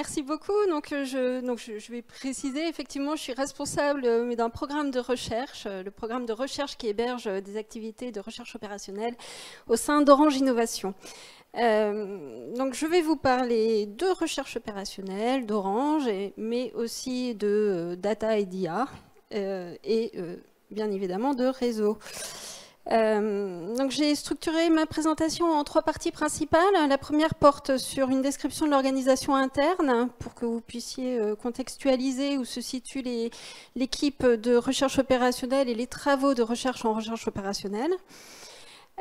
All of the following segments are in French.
Merci beaucoup. Donc, je vais préciser, effectivement, je suis responsable d'un programme de recherche, le programme de recherche qui héberge des activités de recherche opérationnelle au sein d'Orange Innovation. Donc, je vais vous parler de recherche opérationnelle, d'Orange, mais aussi de data et d'IA, et bien évidemment de réseau. Donc j'ai structuré ma présentation en 3 parties principales. La première porte sur une description de l'organisation interne pour que vous puissiez contextualiser où se situe l'équipe de recherche opérationnelle et les travaux de recherche en recherche opérationnelle.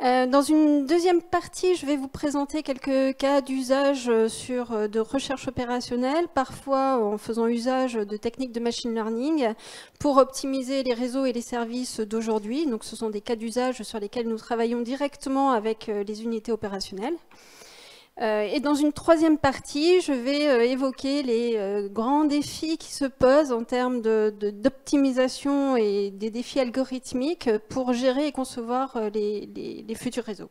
Dans une deuxième partie, je vais vous présenter quelques cas d'usage de recherche opérationnelle, parfois en faisant usage de techniques de machine learning pour optimiser les réseaux et les services d'aujourd'hui. Donc ce sont des cas d'usage sur lesquels nous travaillons directement avec les unités opérationnelles. Et dans une troisième partie, je vais évoquer les grands défis qui se posent en termes d'optimisation et des défis algorithmiques pour gérer et concevoir les futurs réseaux.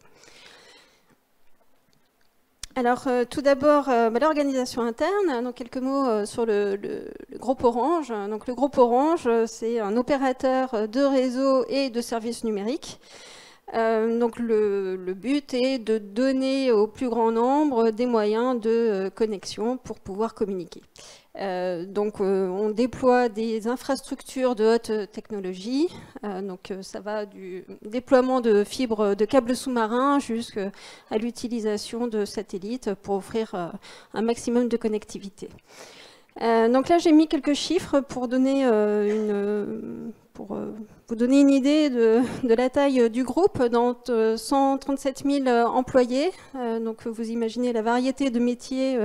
Alors, tout d'abord, l'organisation interne. Donc, quelques mots sur le groupe Orange. Donc, le groupe Orange, c'est un opérateur de réseau et de services numériques. Donc le but est de donner au plus grand nombre des moyens de connexion pour pouvoir communiquer. On déploie des infrastructures de haute technologie. Donc ça va du déploiement de fibres de câbles sous-marins jusqu'à l'utilisation de satellites pour offrir un maximum de connectivité. Donc là, j'ai mis quelques chiffres pour donner vous donner une idée de la taille du groupe. Dans 137 000 employés, donc vous imaginez la variété de métiers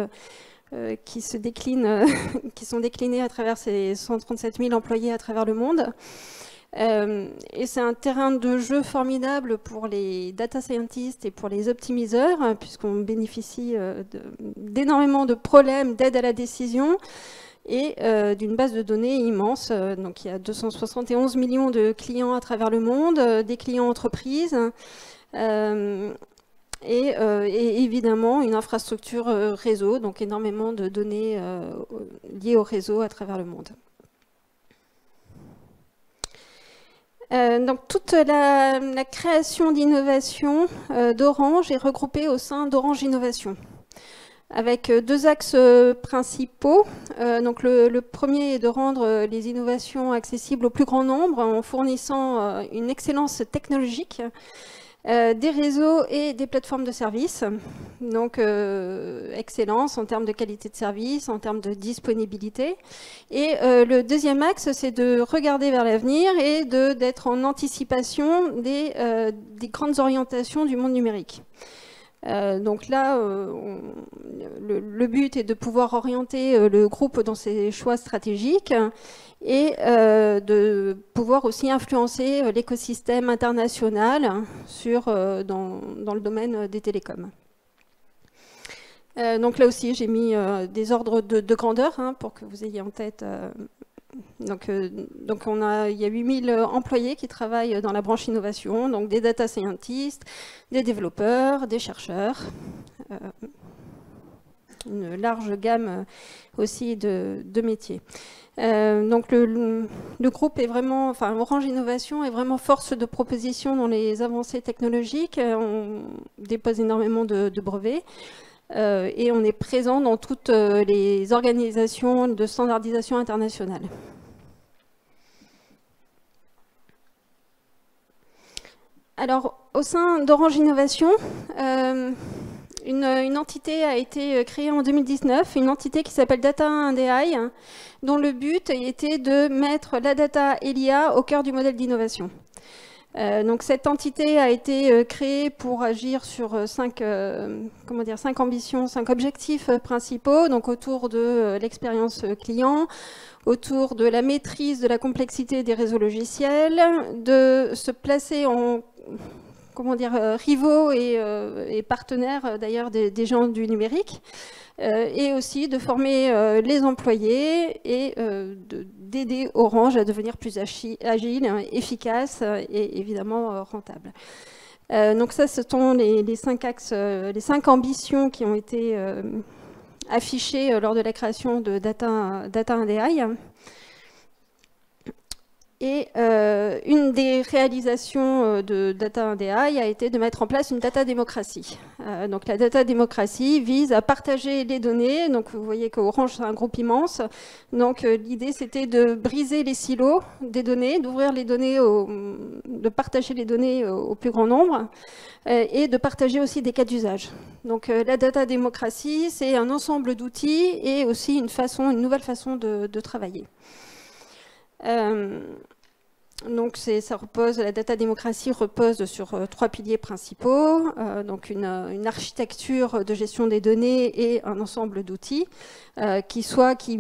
qui sont déclinés à travers ces 137 000 employés à travers le monde. Et c'est un terrain de jeu formidable pour les data scientists et pour les optimiseurs, puisqu'on bénéficie d'énormément de problèmes d'aide à la décision et d'une base de données immense. Donc il y a 271 millions de clients à travers le monde, des clients entreprises, et évidemment une infrastructure réseau, donc énormément de données liées au réseau à travers le monde. Donc toute la création d'innovation d'Orange est regroupée au sein d'Orange Innovation, avec 2 axes principaux. Donc le premier est de rendre les innovations accessibles au plus grand nombre en fournissant une excellence technologique, des réseaux et des plateformes de services. Donc excellence en termes de qualité de service, en termes de disponibilité. Et le deuxième axe, c'est de regarder vers l'avenir et d'être en anticipation des grandes orientations du monde numérique. Donc là, le but est de pouvoir orienter le groupe dans ses choix stratégiques et de pouvoir aussi influencer l'écosystème international dans le domaine des télécoms. Donc là aussi, j'ai mis des ordres de grandeur pour que vous ayez en tête. Donc il y a 8000 employés qui travaillent dans la branche innovation, donc des data scientists, des développeurs, des chercheurs, une large gamme aussi de métiers. Donc le groupe est vraiment, Orange Innovation est vraiment force de proposition dans les avancées technologiques. On dépose énormément de brevets. Et on est présent dans toutes les organisations de standardisation internationale. Alors, au sein d'Orange Innovation, une entité a été créée en 2019, une entité qui s'appelle Data and AI, dont le but était de mettre la data et l'IA au cœur du modèle d'innovation. Donc cette entité a été créée pour agir sur 5 ambitions, 5 objectifs principaux, donc autour de l'expérience client, autour de la maîtrise de la complexité des réseaux logiciels, de se placer en rivaux et partenaires d'ailleurs des gens du numérique, et aussi de former les employés et d'aider Orange à devenir plus agile, efficace et évidemment rentable. Donc ça, ce sont les 5 axes, les 5 ambitions qui ont été affichés lors de la création de Data NDI. Et une des réalisations de Data NDI a été de mettre en place une data démocratie. Donc la data démocratie vise à partager les données. Donc vous voyez qu'Orange, c'est un groupe immense. Donc l'idée, c'était de briser les silos des données, d'ouvrir les données, de partager les données au plus grand nombre et de partager aussi des cas d'usage. Donc la data démocratie, c'est un ensemble d'outils et aussi une nouvelle façon de travailler. Donc la data démocratie repose sur 3 piliers principaux, donc une architecture de gestion des données et un ensemble d'outils qui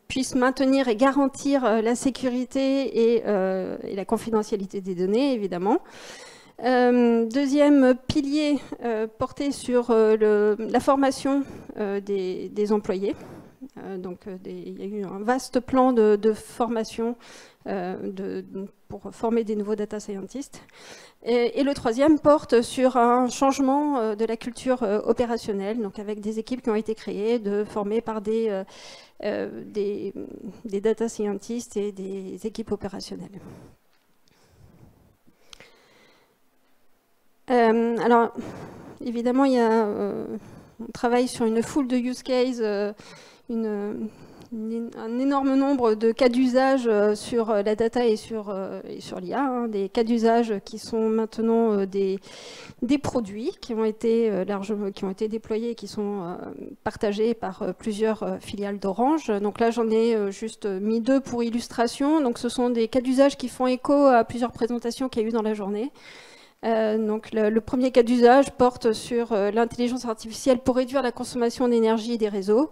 puissent maintenir et garantir la sécurité et la confidentialité des données, évidemment. Deuxième pilier porté sur la formation des employés. Donc il y a eu un vaste plan de formation pour former des nouveaux data scientists. Et le troisième porte sur un changement de la culture opérationnelle, donc avec des équipes qui ont été créées, formées par des data scientists et des équipes opérationnelles. Alors, évidemment, on travaille sur une foule de use cases, un énorme nombre de cas d'usage sur la data et sur l'IA, des cas d'usage qui sont maintenant des produits qui ont été déployés et qui sont partagés par plusieurs filiales d'Orange. Donc là, j'en ai juste mis 2 pour illustration. Donc ce sont des cas d'usage qui font écho à plusieurs présentations qu'il y a eu dans la journée. Donc le premier cas d'usage porte sur l'intelligence artificielle pour réduire la consommation d'énergie des réseaux.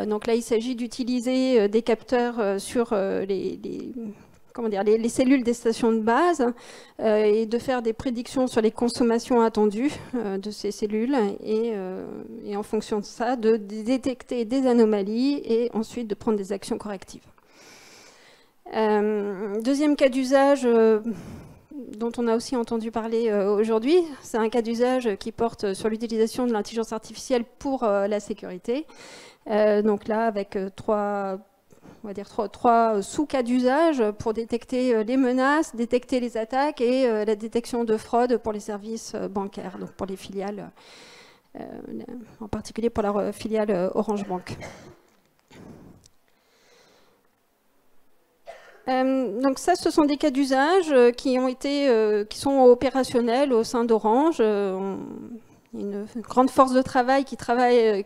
Donc là, il s'agit d'utiliser des capteurs sur les cellules des stations de base et de faire des prédictions sur les consommations attendues de ces cellules et en fonction de ça, de détecter des anomalies et ensuite de prendre des actions correctives. Deuxième cas d'usage dont on a aussi entendu parler aujourd'hui, c'est un cas d'usage qui porte sur l'utilisation de l'intelligence artificielle pour la sécurité. Donc là, avec trois sous-cas d'usage pour détecter les menaces, détecter les attaques et la détection de fraude pour les services bancaires, donc pour les filiales, en particulier pour la filiale Orange Bank. Donc ça, ce sont des cas d'usage qui sont opérationnels au sein d'Orange. Une grande force de travail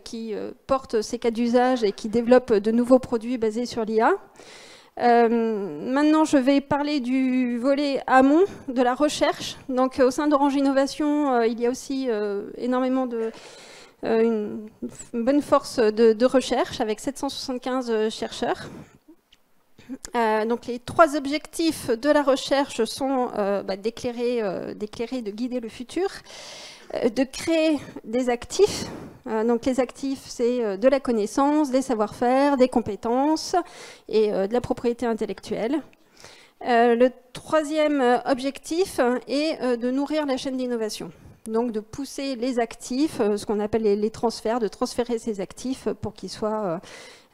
qui porte ces cas d'usage et qui développe de nouveaux produits basés sur l'IA. Maintenant, je vais parler du volet amont de la recherche. Donc au sein d'Orange Innovation, il y a aussi énormément une bonne force de recherche avec 775 chercheurs. Donc les 3 objectifs de la recherche sont d'éclairer, de guider le futur, de créer des actifs. Donc les actifs, c'est de la connaissance, des savoir-faire, des compétences et de la propriété intellectuelle. Le 3e objectif est de nourrir la chaîne d'innovation. Donc de pousser les actifs, ce qu'on appelle les transferts, de transférer ces actifs pour qu'ils soient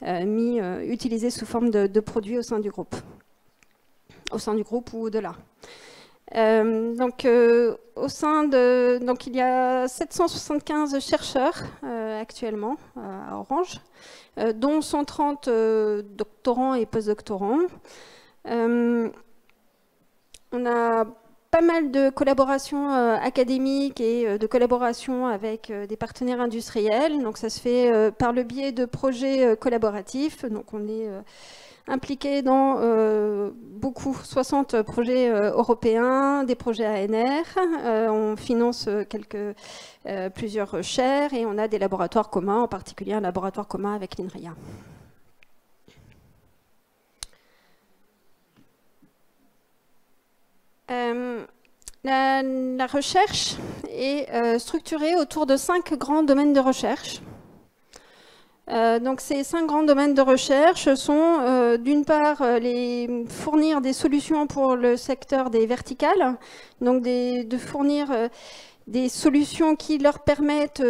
utilisés sous forme de produits au sein du groupe ou au-delà. Donc il y a 775 chercheurs actuellement à Orange, dont 130 doctorants et postdoctorants. On a pas mal de collaborations académiques et de collaborations avec des partenaires industriels. Donc ça se fait par le biais de projets collaboratifs. Donc on est impliqué dans 60 projets européens, des projets ANR. On finance plusieurs recherches et on a des laboratoires communs, en particulier un laboratoire commun avec l'INRIA. La recherche est structurée autour de 5 grands domaines de recherche. Donc ces 5 grands domaines de recherche sont d'une part fournir des solutions pour le secteur des verticales, donc de fournir des solutions qui leur permettent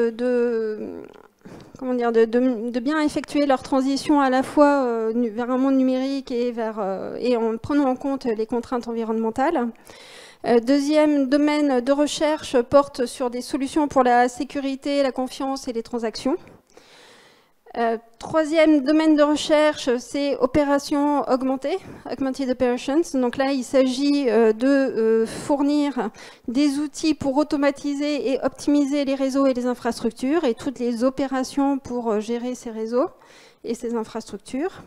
comment dire, de bien effectuer leur transition à la fois vers un monde numérique et en prenant en compte les contraintes environnementales. Deuxième domaine de recherche porte sur des solutions pour la sécurité, la confiance et les transactions. Troisième domaine de recherche, c'est opérations augmentées, Augmented Operations. Donc là, il s'agit de fournir des outils pour automatiser et optimiser les réseaux et les infrastructures et toutes les opérations pour gérer ces réseaux et ces infrastructures.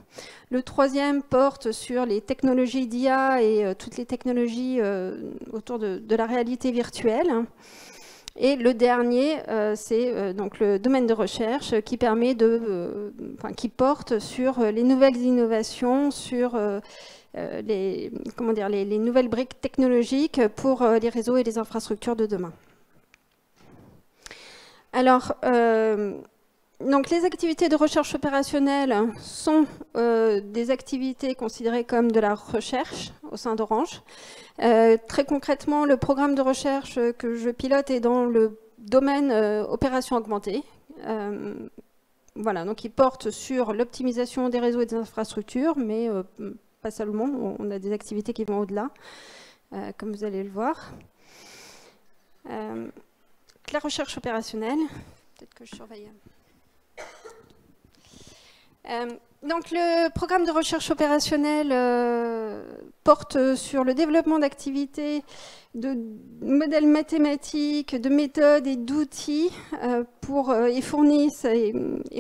Le troisième porte sur les technologies d'IA et toutes les technologies autour de la réalité virtuelle. Et le dernier, c'est donc le domaine de recherche qui permet qui porte sur les nouvelles innovations, sur les nouvelles briques technologiques pour les réseaux et les infrastructures de demain. Alors, donc les activités de recherche opérationnelle sont des activités considérées comme de la recherche au sein d'Orange. Très concrètement, le programme de recherche que je pilote est dans le domaine opération augmentée. Voilà, donc il porte sur l'optimisation des réseaux et des infrastructures, mais pas seulement, on a des activités qui vont au-delà, comme vous allez le voir. La recherche opérationnelle, peut-être que je surveille. Donc le programme de recherche opérationnelle porte sur le développement d'activités, de modèles mathématiques, de méthodes et d'outils et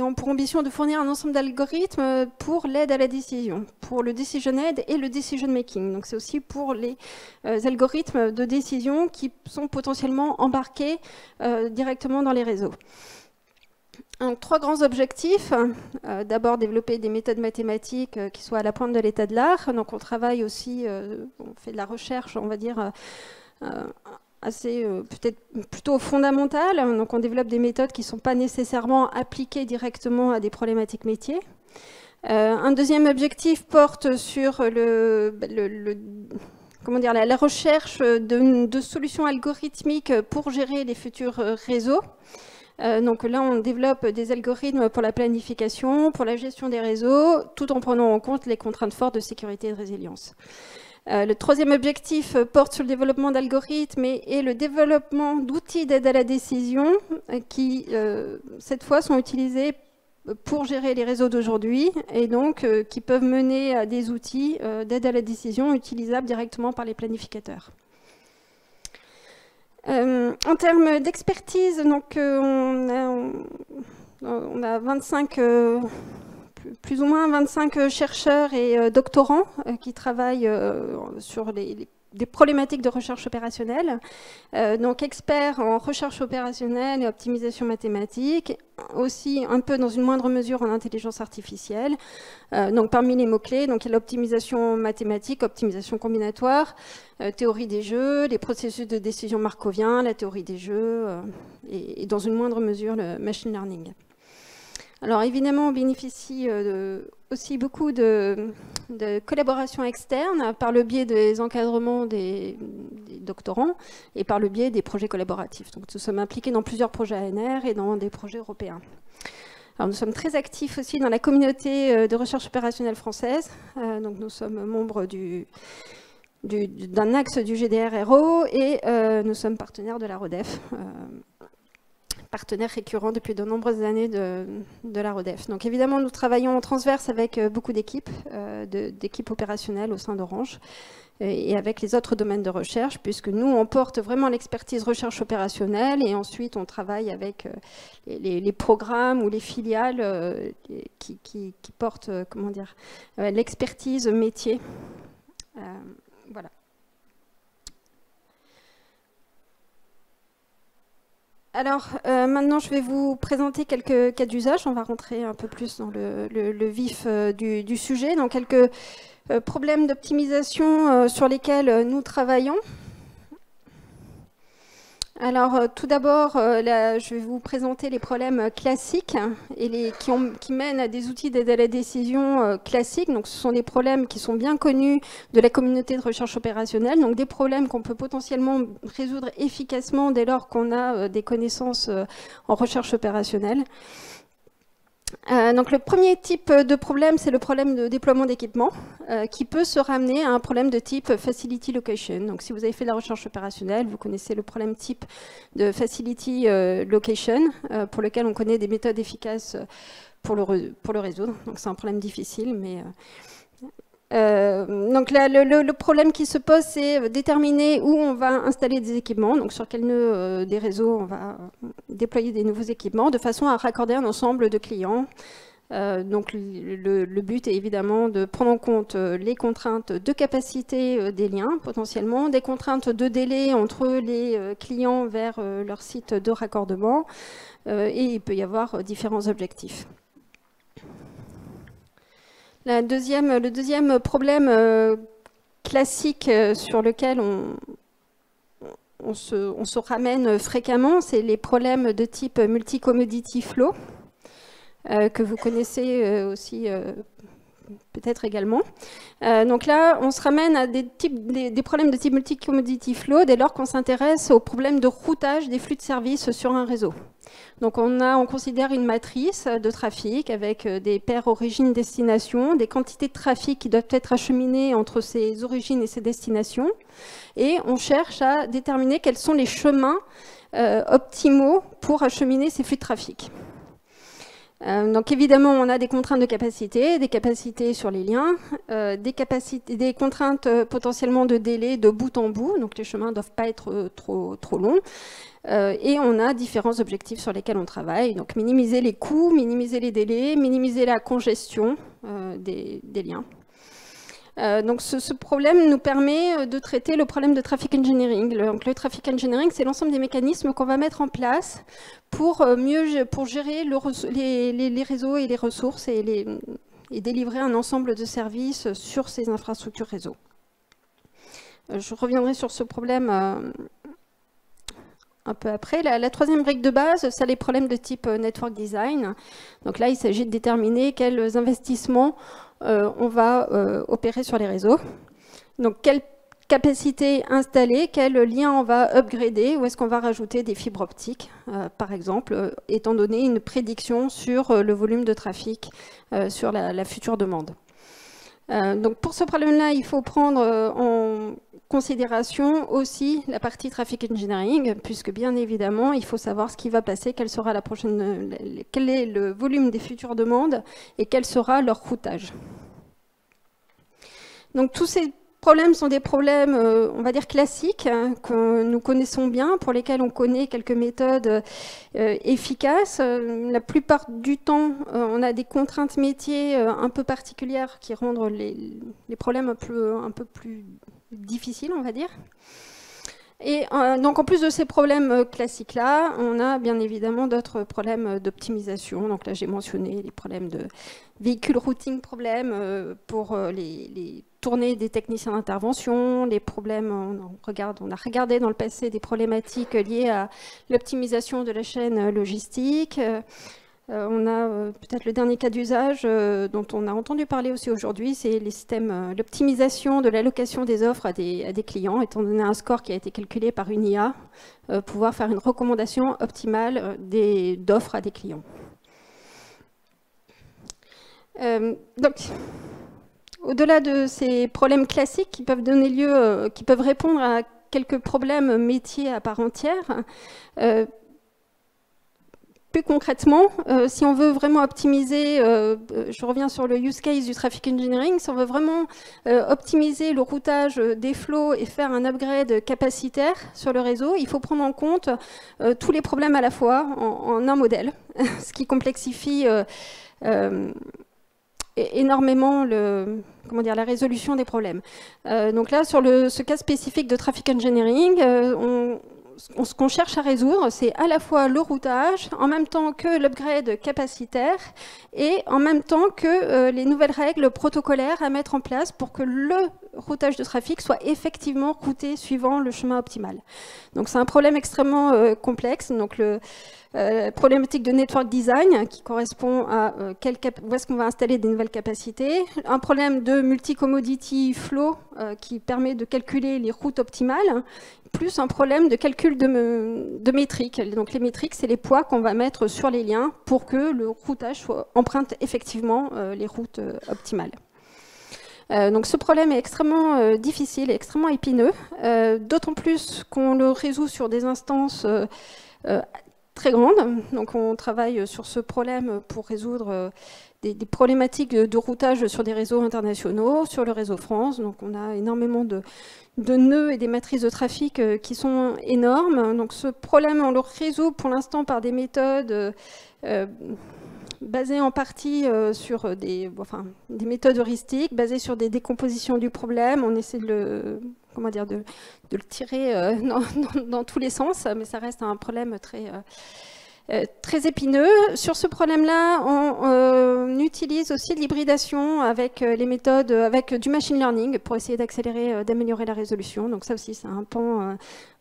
ont pour ambition de fournir un ensemble d'algorithmes pour l'aide à la décision, pour le decision aid et le decision making. Donc c'est aussi pour les algorithmes de décision qui sont potentiellement embarqués directement dans les réseaux. Donc, 3 grands objectifs. D'abord, développer des méthodes mathématiques qui soient à la pointe de l'état de l'art. Donc, on travaille aussi, on fait de la recherche, on va dire, assez peut-être plutôt fondamentale. Donc, on développe des méthodes qui ne sont pas nécessairement appliquées directement à des problématiques métiers. Un deuxième objectif porte sur la recherche de solutions algorithmiques pour gérer les futurs réseaux. Donc là, on développe des algorithmes pour la planification, pour la gestion des réseaux, tout en prenant en compte les contraintes fortes de sécurité et de résilience. Le troisième objectif porte sur le développement d'algorithmes et le développement d'outils d'aide à la décision qui, cette fois, sont utilisés pour gérer les réseaux d'aujourd'hui et donc qui peuvent mener à des outils d'aide à la décision utilisables directement par les planificateurs. En termes d'expertise, donc on a 25, plus ou moins 25 chercheurs et doctorants qui travaillent sur des problématiques de recherche opérationnelle, donc experts en recherche opérationnelle et optimisation mathématique, aussi un peu dans une moindre mesure en intelligence artificielle. Donc parmi les mots-clés, donc il y a l'optimisation mathématique, optimisation combinatoire, théorie des jeux, les processus de décision markoviens, la théorie des jeux, et dans une moindre mesure le machine learning. Alors évidemment, on bénéficie aussi beaucoup de collaborations externes par le biais des encadrements des doctorants et par le biais des projets collaboratifs. Donc nous sommes impliqués dans plusieurs projets ANR et dans des projets européens. Alors, nous sommes très actifs aussi dans la communauté de recherche opérationnelle française. Donc nous sommes membres d'un axe du GDR-RO et nous sommes partenaires de la RODEF. Partenaire récurrent depuis de nombreuses années de la RODEF. Donc évidemment, nous travaillons en transverse avec beaucoup d'équipes opérationnelles au sein d'Orange et avec les autres domaines de recherche, puisque nous, on porte vraiment l'expertise recherche opérationnelle et ensuite on travaille avec les programmes ou les filiales qui portent l'expertise métier. Voilà. Alors, maintenant, je vais vous présenter quelques cas d'usage. On va rentrer un peu plus dans le vif du sujet, dans quelques problèmes d'optimisation sur lesquels nous travaillons. Alors, tout d'abord, je vais vous présenter les problèmes classiques et qui mènent à des outils d'aide à la décision classiques. Donc, ce sont des problèmes qui sont bien connus de la communauté de recherche opérationnelle. Donc, des problèmes qu'on peut potentiellement résoudre efficacement dès lors qu'on a des connaissances en recherche opérationnelle. Donc le premier type de problème, c'est le problème de déploiement d'équipement, qui peut se ramener à un problème de type Facility Location. Donc si vous avez fait de la recherche opérationnelle, vous connaissez le problème type de Facility Location, pour lequel on connaît des méthodes efficaces pour le résoudre. Donc c'est un problème difficile, mais... donc là, le problème qui se pose, c'est déterminer où on va installer des équipements, donc sur quel nœud des réseaux on va déployer des nouveaux équipements, de façon à raccorder un ensemble de clients. Donc le but est évidemment de prendre en compte les contraintes de capacité des liens, potentiellement, des contraintes de délai entre les clients vers leur site de raccordement, et il peut y avoir différents objectifs. Le deuxième problème classique sur lequel on se ramène fréquemment, c'est les problèmes de type multi-commodity flow, que vous connaissez aussi peut-être également. Donc là, on se ramène à des problèmes de type multi-commodity flow dès lors qu'on s'intéresse aux problèmes de routage des flux de services sur un réseau. Donc on considère une matrice de trafic avec des paires origine-destination, des quantités de trafic qui doivent être acheminées entre ces origines et ces destinations, et on cherche à déterminer quels sont les chemins optimaux pour acheminer ces flux de trafic. Donc évidemment, on a des contraintes de capacité, des capacités sur les liens, des contraintes potentiellement de délai de bout en bout, donc les chemins ne doivent pas être trop longs. Et on a différents objectifs sur lesquels on travaille, donc minimiser les coûts, minimiser les délais, minimiser la congestion des liens. Donc ce problème nous permet de traiter le problème de traffic engineering. Donc le traffic engineering, c'est l'ensemble des mécanismes qu'on va mettre en place pour gérer les réseaux et les ressources et délivrer un ensemble de services sur ces infrastructures réseau. Je reviendrai sur ce problème un peu après. La troisième brique de base, c'est les problèmes de type network design. Donc là, il s'agit de déterminer quels investissements on va opérer sur les réseaux. Donc, quelle capacité installer, quel lien on va upgrader, ou est-ce qu'on va rajouter des fibres optiques, par exemple, étant donné une prédiction sur le volume de trafic sur la future demande. Donc, pour ce problème-là, il faut prendre en considération aussi la partie traffic engineering, puisque bien évidemment, il faut savoir ce qui va passer, quel est le volume des futures demandes et quel sera leur routage. Donc tous ces problèmes sont des problèmes, on va dire, classiques, hein, que nous connaissons bien, pour lesquels on connaît quelques méthodes efficaces. La plupart du temps, on a des contraintes métiers un peu particulières qui rendent les problèmes un peu plus difficiles, on va dire. Et donc en plus de ces problèmes classiques-là, on a bien évidemment d'autres problèmes d'optimisation. Donc là, j'ai mentionné les problèmes de véhicule routing problèmes pour les tournées des techniciens d'intervention, les problèmes, on a regardé dans le passé des problématiques liées à l'optimisation de la chaîne logistique. On a peut-être le dernier cas d'usage dont on a entendu parler aussi aujourd'hui, c'est les systèmes, l'optimisation de l'allocation des offres à des clients, étant donné un score qui a été calculé par une IA, pouvoir faire une recommandation optimale d'offres à des clients. Donc, au-delà de ces problèmes classiques qui peuvent donner lieu, qui peuvent répondre à quelques problèmes métiers à part entière, plus concrètement, si on veut vraiment optimiser, je reviens sur le use case du traffic engineering, si on veut vraiment optimiser le routage des flows et faire un upgrade capacitaire sur le réseau, il faut prendre en compte tous les problèmes à la fois en un modèle, ce qui complexifie énormément la résolution des problèmes. Donc là, sur ce cas spécifique de traffic engineering, ce qu'on cherche à résoudre, c'est à la fois le routage, en même temps que l'upgrade capacitaire, et en même temps que les nouvelles règles protocolaires à mettre en place pour que le routage de trafic soit effectivement routé suivant le chemin optimal. Donc c'est un problème extrêmement complexe. Donc problématique de network design qui correspond à où est-ce qu'on va installer des nouvelles capacités. Un problème de multi-commodity flow qui permet de calculer les routes optimales, plus un problème de calcul de métriques. Donc les métriques, c'est les poids qu'on va mettre sur les liens pour que le routage emprunte effectivement les routes optimales. Donc ce problème est extrêmement difficile et extrêmement épineux, d'autant plus qu'on le résout sur des instances très grande. Donc on travaille sur ce problème pour résoudre des problématiques de routage sur des réseaux internationaux, sur le réseau France. Donc on a énormément de nœuds et des matrices de trafic qui sont énormes. Donc ce problème, on le résout pour l'instant par des méthodes basées en partie sur des méthodes heuristiques, basées sur des décompositions du problème. On essaie de le tirer dans tous les sens, mais ça reste un problème très épineux. Sur ce problème-là, on utilise aussi de l'hybridation avec les méthodes, avec du machine learning pour essayer d'accélérer, d'améliorer la résolution. Donc ça aussi, c'est un pan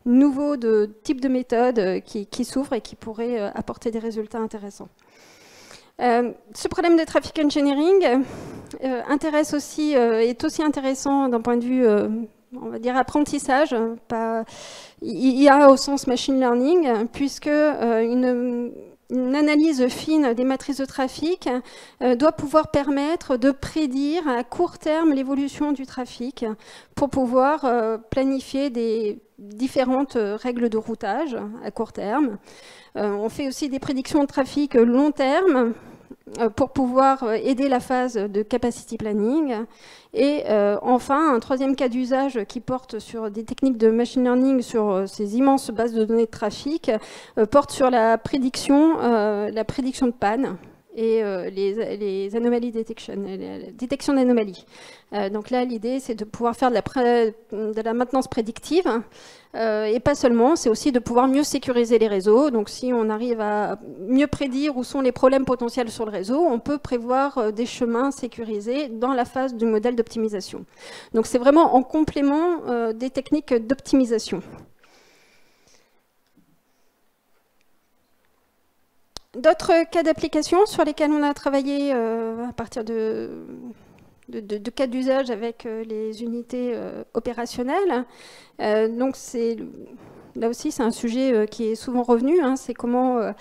nouveau de type de méthode qui s'ouvre et qui pourrait apporter des résultats intéressants. Ce problème de traffic engineering est aussi intéressant d'un point de vue on va dire apprentissage, pas IA au sens machine learning, puisque une analyse fine des matrices de trafic doit pouvoir permettre de prédire à court terme l'évolution du trafic pour pouvoir planifier des différentes règles de routage à court terme. On fait aussi des prédictions de trafic long terme pour pouvoir aider la phase de capacity planning. Et enfin, un troisième cas d'usage qui porte sur des techniques de machine learning sur ces immenses bases de données de trafic porte sur la prédiction de panne et les anomalies detection, la détection d'anomalies. Donc là, l'idée, c'est de pouvoir faire de la maintenance prédictive, et pas seulement, c'est aussi de pouvoir mieux sécuriser les réseaux. Donc si on arrive à mieux prédire où sont les problèmes potentiels sur le réseau, on peut prévoir des chemins sécurisés dans la phase du modèle d'optimisation. Donc c'est vraiment en complément des techniques d'optimisation. D'autres cas d'application sur lesquels on a travaillé à partir de cas d'usage avec les unités opérationnelles. Donc là aussi, c'est un sujet qui est souvent revenu. C'est comment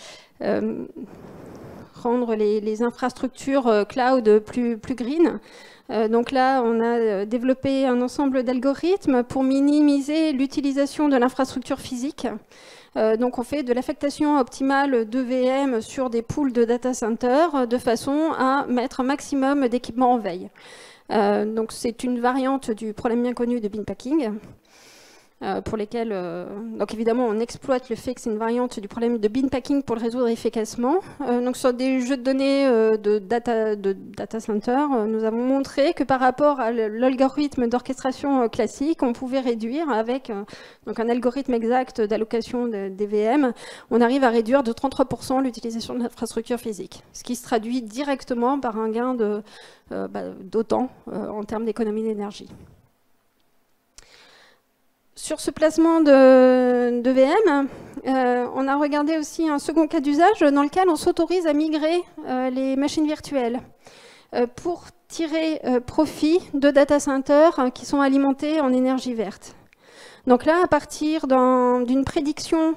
rendre les infrastructures cloud plus green. Donc là, on a développé un ensemble d'algorithmes pour minimiser l'utilisation de l'infrastructure physique. Donc on fait de l'affectation optimale de VM sur des pools de data centers de façon à mettre un maximum d'équipements en veille. Donc c'est une variante du problème bien connu de bin packing. Pour lesquels, donc évidemment, on exploite le fait que c'est une variante du problème de bin packing pour le résoudre efficacement. Donc sur des jeux de données de data center, nous avons montré que par rapport à l'algorithme d'orchestration classique, on pouvait réduire avec donc un algorithme exact d'allocation des VM, on arrive à réduire de 33% l'utilisation de l'infrastructure physique, ce qui se traduit directement par un gain d'autant en termes d'économie d'énergie. Sur ce placement de VM, on a regardé aussi un second cas d'usage dans lequel on s'autorise à migrer les machines virtuelles pour tirer profit de data centers qui sont alimentés en énergie verte. Donc là, à partir d'une prédiction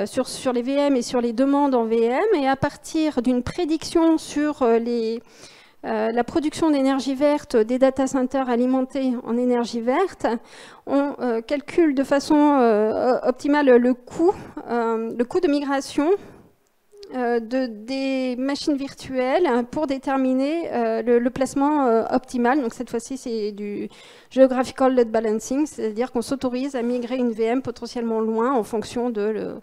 sur les VM et sur les demandes en VM, et à partir d'une prédiction sur la production d'énergie verte des data centers alimentés en énergie verte, on calcule de façon optimale le coût de migration des machines virtuelles pour déterminer le placement optimal. Donc cette fois-ci, c'est du geographical load balancing, c'est-à-dire qu'on s'autorise à migrer une VM potentiellement loin en fonction de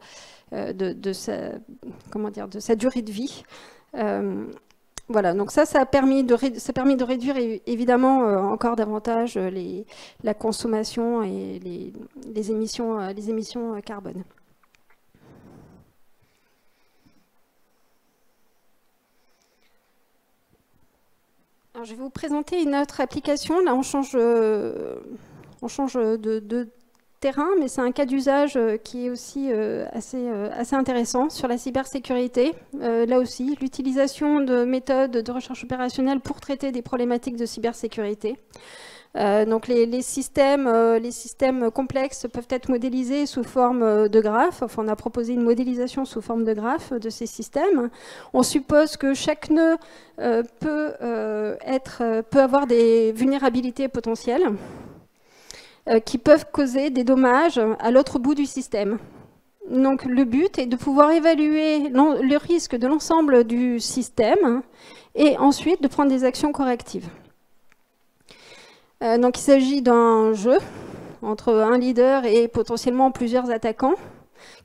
sa durée de vie. Voilà, donc ça a permis de réduire évidemment encore davantage la consommation et les émissions carbone. Alors, Alors, je vais vous présenter une autre application. Là, on change de terrain, mais c'est un cas d'usage qui est aussi assez intéressant sur la cybersécurité. Là aussi, l'utilisation de méthodes de recherche opérationnelle pour traiter des problématiques de cybersécurité. Donc les systèmes complexes peuvent être modélisés sous forme de graphes. Enfin, on a proposé une modélisation sous forme de graphes de ces systèmes. On suppose que chaque nœud peut avoir des vulnérabilités potentielles qui peuvent causer des dommages à l'autre bout du système. Donc le but est de pouvoir évaluer le risque de l'ensemble du système et ensuite de prendre des actions correctives. Donc il s'agit d'un jeu entre un leader et potentiellement plusieurs attaquants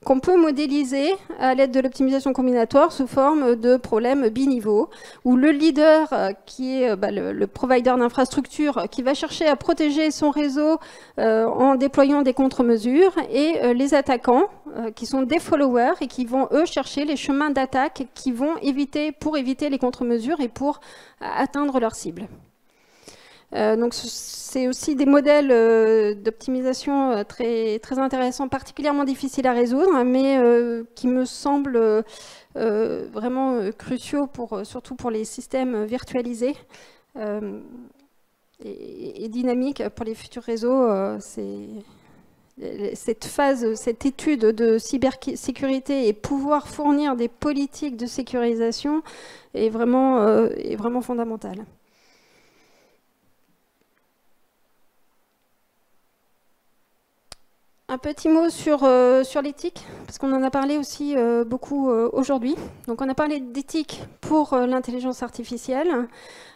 qu'on peut modéliser à l'aide de l'optimisation combinatoire sous forme de problèmes biniveaux, où le leader, qui est le provider d'infrastructure, qui va chercher à protéger son réseau en déployant des contre-mesures, et les attaquants, qui sont des followers et qui vont, eux, chercher les chemins d'attaque qui vont pour éviter les contre-mesures et pour atteindre leur cible. Donc c'est aussi des modèles d'optimisation très intéressants, particulièrement difficiles à résoudre, mais qui me semblent vraiment cruciaux surtout pour les systèmes virtualisés et dynamiques pour les futurs réseaux. Cette étude de cybersécurité et pouvoir fournir des politiques de sécurisation est vraiment fondamentale. Un petit mot sur l'éthique, parce qu'on en a parlé aussi beaucoup aujourd'hui. Donc on a parlé d'éthique pour l'intelligence artificielle.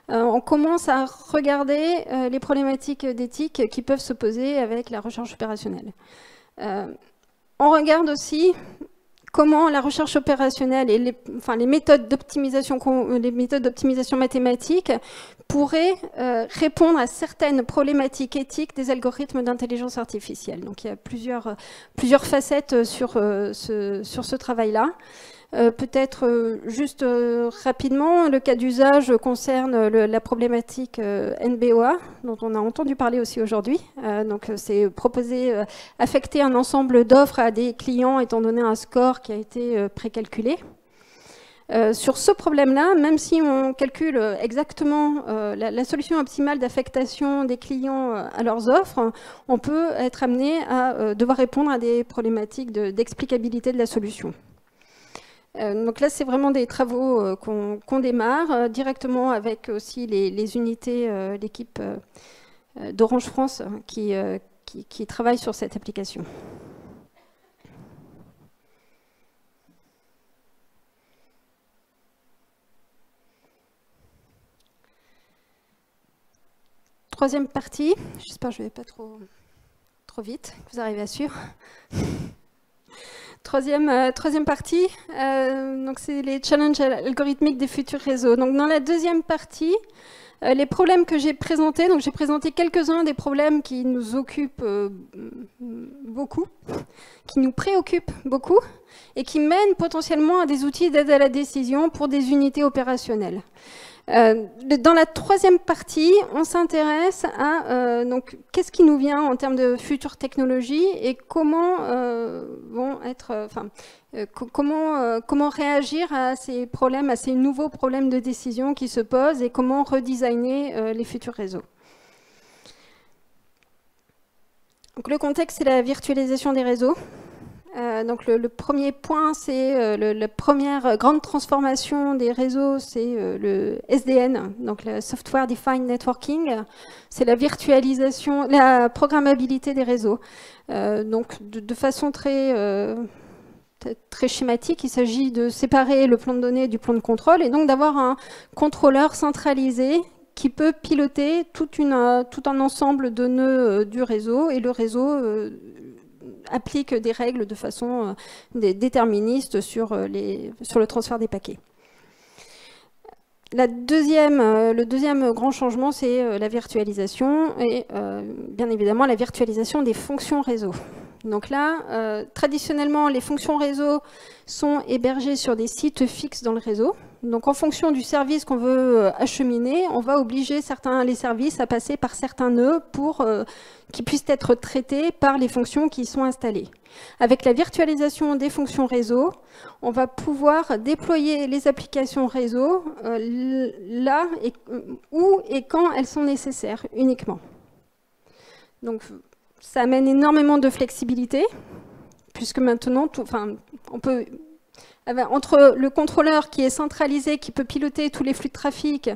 On commence à regarder les problématiques d'éthique qui peuvent se poser avec la recherche opérationnelle. On regarde aussi comment la recherche opérationnelle et les méthodes d'optimisation mathématiques pourraient répondre à certaines problématiques éthiques des algorithmes d'intelligence artificielle. Donc il y a plusieurs facettes sur ce travail-là. Peut-être juste rapidement, le cas d'usage concerne la problématique NBOA, dont on a entendu parler aussi aujourd'hui. Donc c'est proposer, affecter un ensemble d'offres à des clients étant donné un score qui a été précalculé. Sur ce problème-là, même si on calcule exactement la solution optimale d'affectation des clients à leurs offres, on peut être amené à devoir répondre à des problématiques d'explicabilité de la solution. Donc là, c'est vraiment des travaux qu'on démarre directement avec aussi les unités, l'équipe d'Orange France qui travaille sur cette application. Troisième partie, j'espère que je ne vais pas trop vite, que vous arrivez à suivre. Troisième partie, donc c'est les challenges algorithmiques des futurs réseaux. Donc dans la deuxième partie, les problèmes que j'ai présentés, donc j'ai présenté quelques-uns des problèmes qui nous occupent beaucoup, qui nous préoccupent beaucoup et qui mènent potentiellement à des outils d'aide à la décision pour des unités opérationnelles. Dans la troisième partie, on s'intéresse à donc qu'est-ce qui nous vient en termes de futures technologies et comment comment réagir à ces problèmes, à ces nouveaux problèmes de décision qui se posent et comment redesigner les futurs réseaux. Donc, le contexte, c'est la virtualisation des réseaux. Donc le premier point, c'est la première grande transformation des réseaux, c'est le SDN, donc le Software Defined Networking. C'est la virtualisation, la programmabilité des réseaux. Donc de façon très schématique, il s'agit de séparer le plan de données du plan de contrôle et donc d'avoir un contrôleur centralisé qui peut piloter tout un ensemble de nœuds du réseau, et le réseau applique des règles de façon déterministe sur le transfert des paquets. Le deuxième grand changement, c'est la virtualisation et bien évidemment la virtualisation des fonctions réseau. Donc là, traditionnellement, les fonctions réseau sont hébergées sur des sites fixes dans le réseau. Donc en fonction du service qu'on veut acheminer, on va obliger les services à passer par certains nœuds pour qu'ils puissent être traités par les fonctions qui y sont installées. Avec la virtualisation des fonctions réseau, on va pouvoir déployer les applications réseau là où et quand elles sont nécessaires uniquement. Donc ça amène énormément de flexibilité, puisque maintenant, on peut, entre le contrôleur qui est centralisé, qui peut piloter tous les flux de trafic,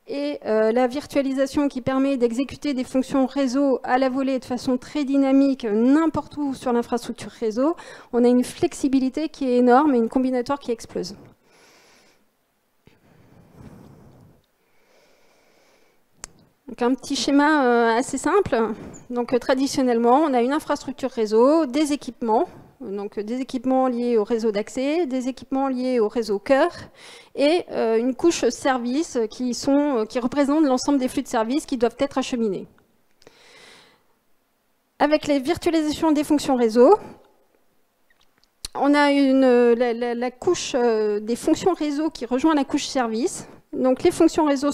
et la virtualisation qui permet d'exécuter des fonctions réseau à la volée de façon très dynamique, n'importe où sur l'infrastructure réseau, on a une flexibilité qui est énorme et une combinatoire qui explose. Donc un petit schéma assez simple. Donc traditionnellement, on a une infrastructure réseau, des équipements, donc des équipements liés au réseau d'accès, des équipements liés au réseau cœur, et une couche service qui représente l'ensemble des flux de services qui doivent être acheminés. Avec la virtualisation des fonctions réseau, on a la couche des fonctions réseau qui rejoint la couche service. Donc les fonctions réseau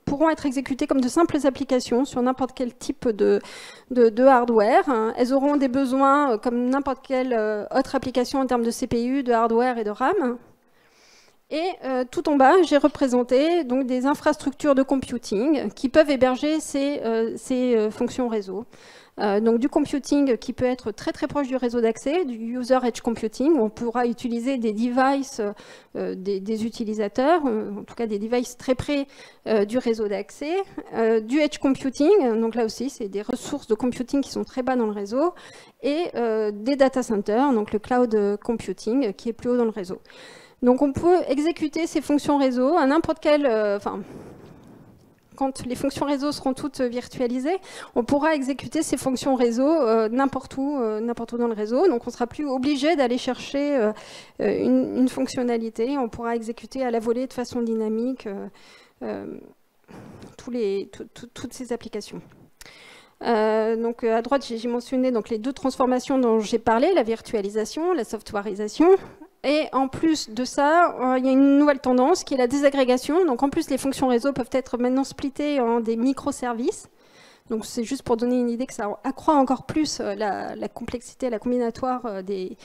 pourront être exécutées comme de simples applications sur n'importe quel type de hardware. Elles auront des besoins comme n'importe quelle autre application en termes de CPU, de hardware et de RAM. Et tout en bas, j'ai représenté donc, des infrastructures de computing qui peuvent héberger ces fonctions réseau. Donc du computing qui peut être très très proche du réseau d'accès, du user edge computing, où on pourra utiliser des devices des utilisateurs, en tout cas des devices très près du réseau d'accès, du edge computing, donc là aussi c'est des ressources de computing qui sont très bas dans le réseau, et des data centers, donc le cloud computing qui est plus haut dans le réseau. Donc on peut exécuter ces fonctions réseau à n'importe quel... quand les fonctions réseau seront toutes virtualisées, on pourra exécuter ces fonctions réseau n'importe où dans le réseau. Donc on ne sera plus obligé d'aller chercher une fonctionnalité. On pourra exécuter à la volée de façon dynamique toutes ces applications. Donc à droite, j'ai mentionné donc, les deux transformations dont j'ai parlé, la virtualisation, la softwareisation. Et en plus de ça, il y a une nouvelle tendance qui est la désagrégation. Donc en plus, les fonctions réseau peuvent être maintenant splittées en des microservices. Donc c'est juste pour donner une idée que ça accroît encore plus la complexité, la combinatoire des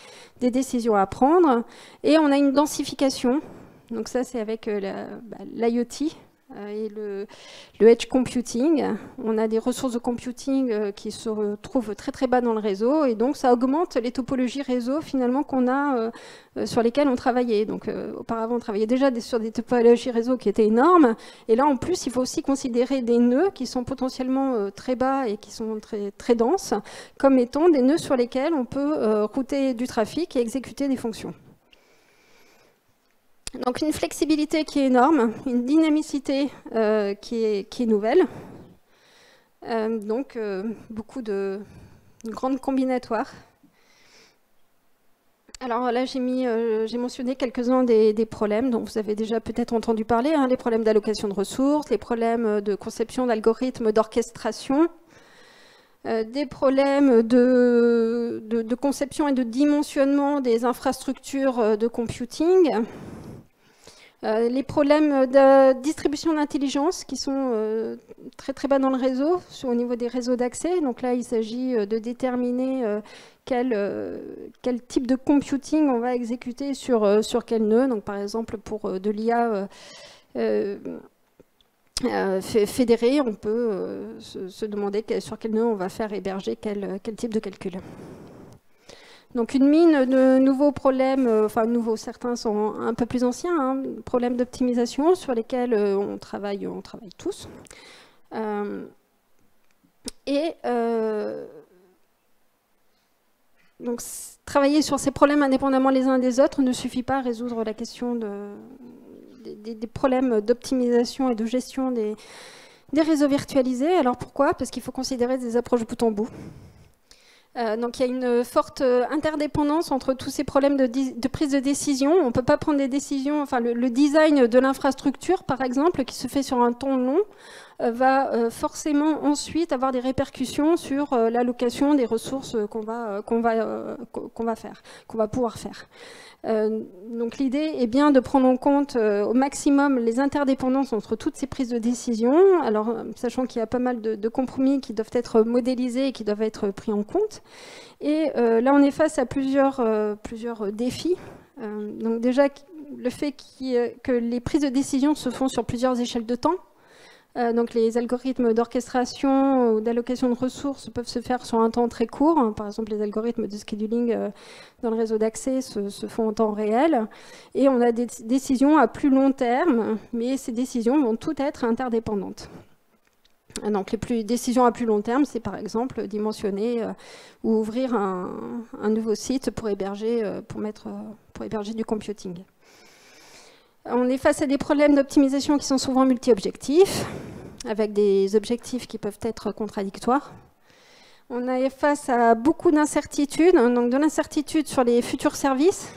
décisions à prendre. Et on a une densification. Donc ça, c'est avec l'IoT. Et le edge computing, on a des ressources de computing qui se trouvent très très bas dans le réseau, et donc ça augmente les topologies réseau finalement qu'on a sur lesquelles on travaillait. Donc auparavant on travaillait déjà sur des topologies réseau qui étaient énormes, et là en plus il faut aussi considérer des nœuds qui sont potentiellement très bas et qui sont très, très denses, comme étant des nœuds sur lesquels on peut router du trafic et exécuter des fonctions. Donc une flexibilité qui est énorme, une dynamicité qui est nouvelle, donc beaucoup de grandes combinatoires. Alors là j'ai mentionné quelques-uns des problèmes dont vous avez déjà peut-être entendu parler, les problèmes d'allocation de ressources, les problèmes de conception d'algorithmes d'orchestration, des problèmes de conception et de dimensionnement des infrastructures de computing, les problèmes de distribution d'intelligence qui sont très très bas dans le réseau, au niveau des réseaux d'accès. Donc là, il s'agit de déterminer quel type de computing on va exécuter sur quel nœud. Donc par exemple, pour de l'IA fédérée, on peut se demander sur quel nœud on va faire héberger quel type de calcul. Donc une mine de nouveaux problèmes, enfin nouveaux, certains sont un peu plus anciens, problèmes d'optimisation sur lesquels on travaille tous. Donc travailler sur ces problèmes indépendamment les uns des autres ne suffit pas à résoudre la question des problèmes d'optimisation et de gestion des réseaux virtualisés. Alors pourquoi? Parce qu'il faut considérer des approches bout en bout. Donc il y a une forte interdépendance entre tous ces problèmes de prise de décision. On ne peut pas prendre des décisions, enfin le design de l'infrastructure par exemple, qui se fait sur un temps long, va forcément ensuite avoir des répercussions sur l'allocation des ressources qu'on va pouvoir faire. Donc l'idée est bien de prendre en compte au maximum les interdépendances entre toutes ces prises de décision, alors sachant qu'il y a pas mal de compromis qui doivent être modélisés et qui doivent être pris en compte. Et là, on est face à plusieurs défis. Donc déjà, le fait que les prises de décision se font sur plusieurs échelles de temps. Donc les algorithmes d'orchestration ou d'allocation de ressources peuvent se faire sur un temps très court. Par exemple, les algorithmes de scheduling dans le réseau d'accès se font en temps réel. Et on a des décisions à plus long terme, mais ces décisions vont toutes être interdépendantes. Donc les décisions à plus long terme, c'est par exemple dimensionner ou ouvrir un nouveau site pour héberger du computing. On est face à des problèmes d'optimisation qui sont souvent multi-objectifs, avec des objectifs qui peuvent être contradictoires. On est face à beaucoup d'incertitudes, donc de l'incertitude sur les futurs services,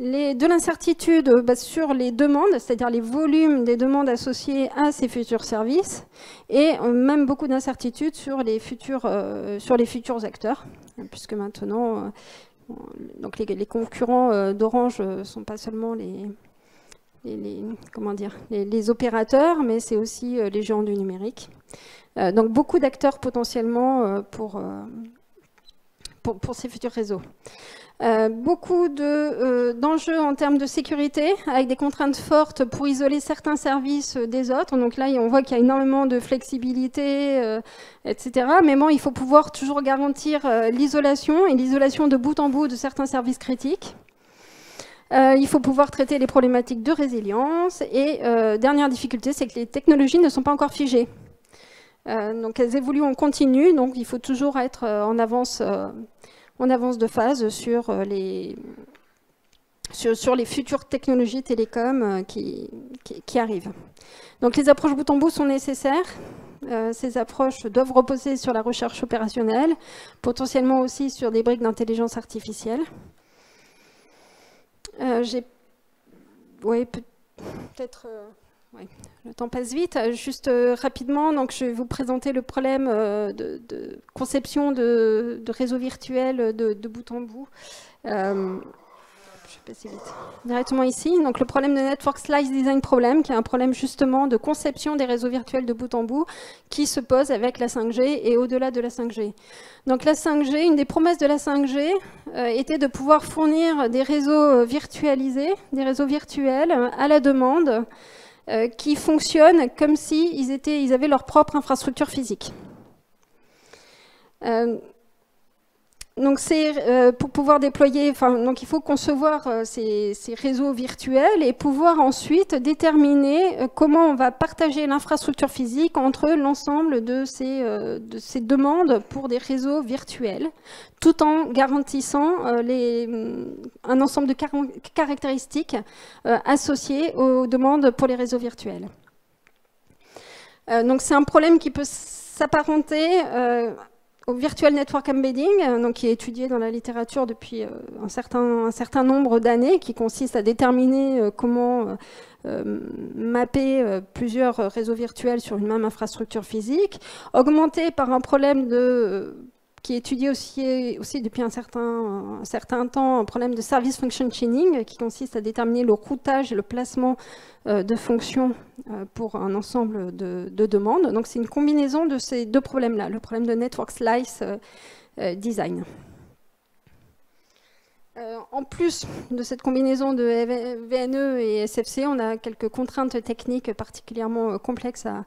de l'incertitude sur les demandes, c'est-à-dire les volumes des demandes associées à ces futurs services, et même beaucoup d'incertitudes sur les futurs acteurs, puisque maintenant, donc les concurrents d'Orange ne sont pas seulement les opérateurs, mais c'est aussi les géants du numérique. Donc beaucoup d'acteurs potentiellement pour ces futurs réseaux. Beaucoup d'enjeux en termes de sécurité, avec des contraintes fortes pour isoler certains services des autres. Donc là, on voit qu'il y a énormément de flexibilité, etc. Mais bon, il faut pouvoir toujours garantir l'isolation, et l'isolation de bout en bout de certains services critiques. Il faut pouvoir traiter les problématiques de résilience. Et dernière difficulté, c'est que les technologies ne sont pas encore figées. Donc elles évoluent en continu, donc il faut toujours être en avance de phase sur les futures technologies télécom qui arrivent. Donc les approches bout en bout sont nécessaires. Ces approches doivent reposer sur la recherche opérationnelle, potentiellement aussi sur des briques d'intelligence artificielle. Peut-être... le temps passe vite. Juste rapidement, donc je vais vous présenter le problème de conception de réseaux virtuels de bout en bout. Je vais passer vite. Directement ici. Donc le problème de Network Slice Design Problem, qui est un problème justement de conception des réseaux virtuels de bout en bout, qui se pose avec la 5G et au-delà de la 5G. Donc la 5G, une des promesses de la 5G était de pouvoir fournir des réseaux virtualisés, des réseaux virtuels à la demande, qui fonctionnent comme s'ils avaient leur propre infrastructure physique. Donc pour pouvoir déployer, donc il faut concevoir ces réseaux virtuels et pouvoir ensuite déterminer comment on va partager l'infrastructure physique entre l'ensemble de ces demandes pour des réseaux virtuels, tout en garantissant un ensemble de caractéristiques associées aux demandes pour les réseaux virtuels. Donc c'est un problème qui peut s'apparenter au Virtual Network Embedding, donc qui est étudié dans la littérature depuis un certain nombre d'années, qui consiste à déterminer comment mapper plusieurs réseaux virtuels sur une même infrastructure physique, augmenté par un problème qui est étudié aussi depuis un certain temps, un problème de service function chaining, qui consiste à déterminer le routage et le placement de fonctions pour un ensemble de demandes. Donc c'est une combinaison de ces deux problèmes-là, le problème de Network Slice Design. En plus de cette combinaison de VNE et SFC, on a quelques contraintes techniques particulièrement complexes à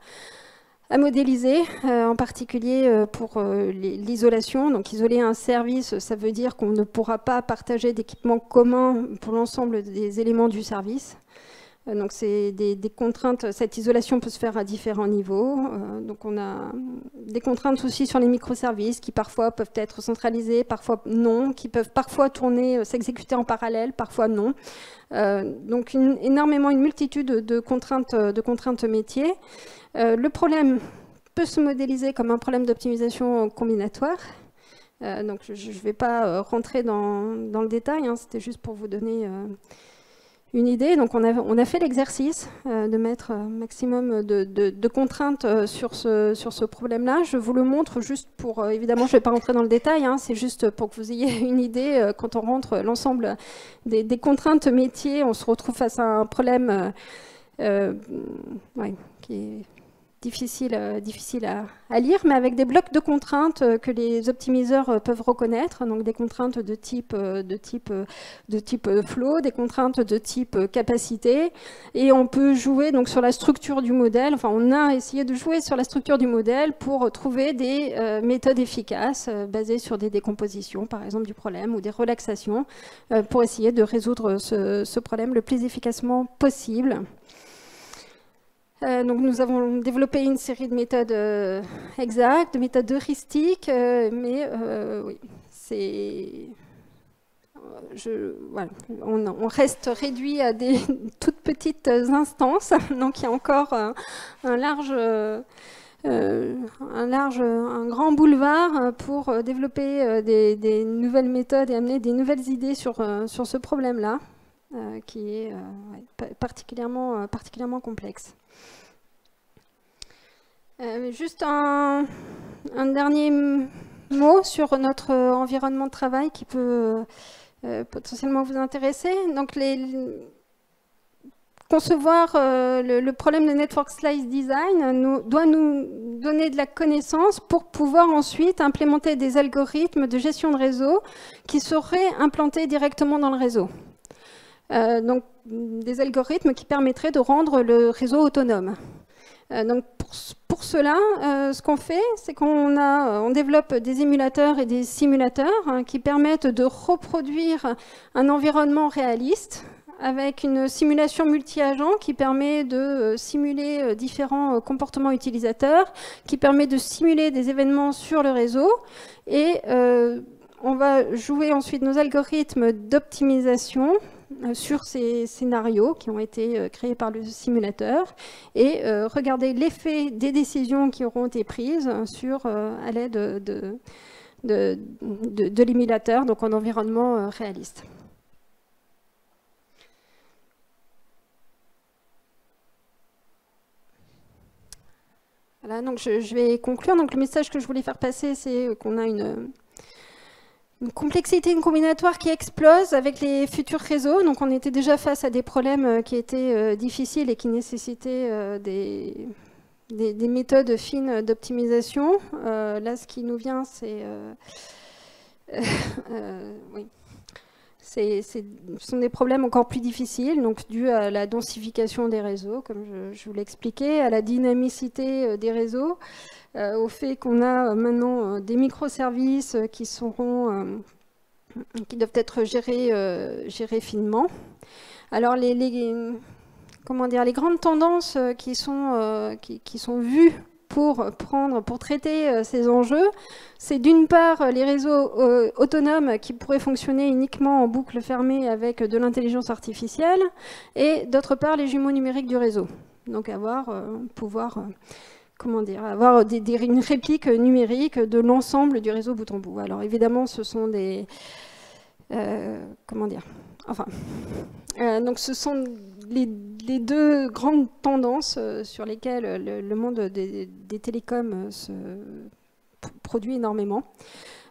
modéliser, en particulier pour l'isolation. Donc isoler un service, ça veut dire qu'on ne pourra pas partager d'équipements communs pour l'ensemble des éléments du service. Donc c'est des contraintes, cette isolation peut se faire à différents niveaux. Donc on a des contraintes aussi sur les microservices qui parfois peuvent être centralisés, parfois non, qui peuvent parfois s'exécuter en parallèle, parfois non. Donc une multitude de contraintes métiers. Le problème peut se modéliser comme un problème d'optimisation combinatoire. Donc je ne vais pas rentrer dans le détail, hein, c'était juste pour vous donner une idée. Donc on a fait l'exercice de mettre un maximum de contraintes sur ce problème-là. Je vous le montre juste pour, évidemment je ne vais pas rentrer dans le détail, hein, c'est juste pour que vous ayez une idée. Quand on rentre l'ensemble des contraintes métiers, on se retrouve face à un problème qui est difficile à lire, mais avec des blocs de contraintes que les optimiseurs peuvent reconnaître, donc des contraintes de type flow, des contraintes de type capacité, et on peut jouer donc sur la structure du modèle. Enfin, on a essayé de jouer sur la structure du modèle pour trouver des méthodes efficaces basées sur des décompositions, par exemple du problème, ou des relaxations, pour essayer de résoudre ce problème le plus efficacement possible. Donc nous avons développé une série de méthodes exactes, de méthodes heuristiques, mais oui, voilà, on reste réduit à des toutes petites instances, donc il y a encore un grand boulevard pour développer des nouvelles méthodes et amener des nouvelles idées sur ce problème-là, qui est particulièrement complexe. Juste un dernier mot sur notre environnement de travail qui peut potentiellement vous intéresser. Donc, concevoir le problème de Network Slice Design doit nous donner de la connaissance pour pouvoir ensuite implémenter des algorithmes de gestion de réseau qui seraient implantés directement dans le réseau. Donc, des algorithmes qui permettraient de rendre le réseau autonome. Donc pour cela, ce qu'on fait, c'est qu'on développe des émulateurs et des simulateurs qui permettent de reproduire un environnement réaliste avec une simulation multi-agent qui permet de simuler différents comportements utilisateurs, qui permet de simuler des événements sur le réseau, et on va jouer ensuite nos algorithmes d'optimisation sur ces scénarios qui ont été créés par le simulateur et regarder l'effet des décisions qui auront été prises à l'aide de l'émulateur, donc en environnement réaliste. Voilà, donc je vais conclure. Donc le message que je voulais faire passer, c'est qu'on a une complexité combinatoire qui explose avec les futurs réseaux. Donc on était déjà face à des problèmes qui étaient difficiles et qui nécessitaient des méthodes fines d'optimisation. Là, ce qui nous vient, c'est... oui. Ce sont des problèmes encore plus difficiles, donc dus à la densification des réseaux, comme je vous l'ai expliqué, à la dynamicité des réseaux, au fait qu'on a maintenant des microservices qui doivent être gérés finement. Alors les grandes tendances qui sont vues pour traiter ces enjeux, c'est d'une part les réseaux autonomes qui pourraient fonctionner uniquement en boucle fermée avec de l'intelligence artificielle, et d'autre part les jumeaux numériques du réseau. Donc pouvoir avoir une réplique numérique de l'ensemble du réseau bout en bout. Alors évidemment, ce sont des... donc ce sont les deux grandes tendances sur lesquelles le monde des télécoms se produit énormément.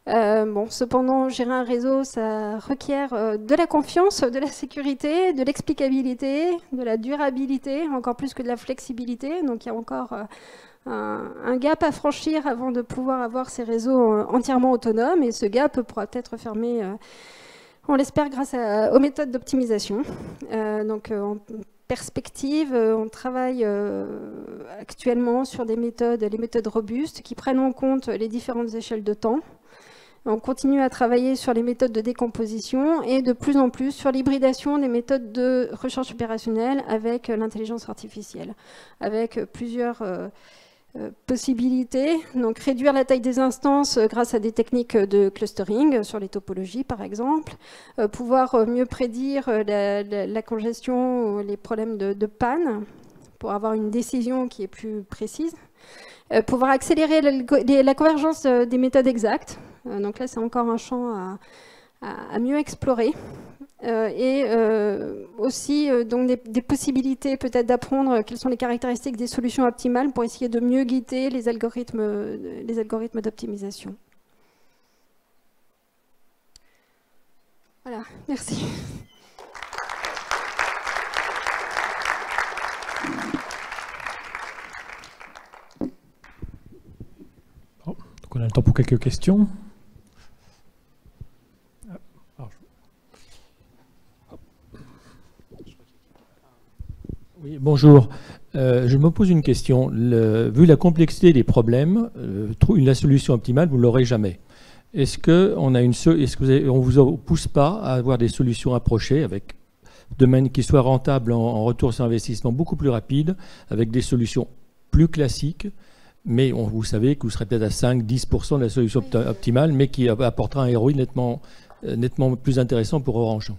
Cependant, gérer un réseau, ça requiert de la confiance, de la sécurité, de l'explicabilité, de la durabilité, encore plus que de la flexibilité. Donc il y a encore un gap à franchir avant de pouvoir avoir ces réseaux entièrement autonomes, et ce gap pourra être fermé, on l'espère, grâce aux méthodes d'optimisation. Donc en perspective, on travaille actuellement sur les méthodes robustes qui prennent en compte les différentes échelles de temps. On continue à travailler sur les méthodes de décomposition et de plus en plus sur l'hybridation des méthodes de recherche opérationnelle avec l'intelligence artificielle, avec plusieurs possibilités. Donc réduire la taille des instances grâce à des techniques de clustering sur les topologies par exemple, pouvoir mieux prédire la congestion, les problèmes de panne pour avoir une décision qui est plus précise, pouvoir accélérer la convergence des méthodes exactes. Donc là c'est encore un champ à mieux explorer. et aussi donc des possibilités peut-être d'apprendre quelles sont les caractéristiques des solutions optimales pour essayer de mieux guider les algorithmes d'optimisation. Voilà, merci. Bon, donc on a le temps pour quelques questions. Oui, bonjour. Je me pose une question. Vu la complexité des problèmes, la solution optimale, vous ne l'aurez jamais. Est-ce qu'on ne vous pousse pas à avoir des solutions approchées avec domaine qui soient rentables en retour sur investissement beaucoup plus rapide, avec des solutions plus classiques, mais vous savez que vous serez peut-être à 5-10% de la solution optimale, mais qui apportera un ROI nettement plus intéressant pour Orange.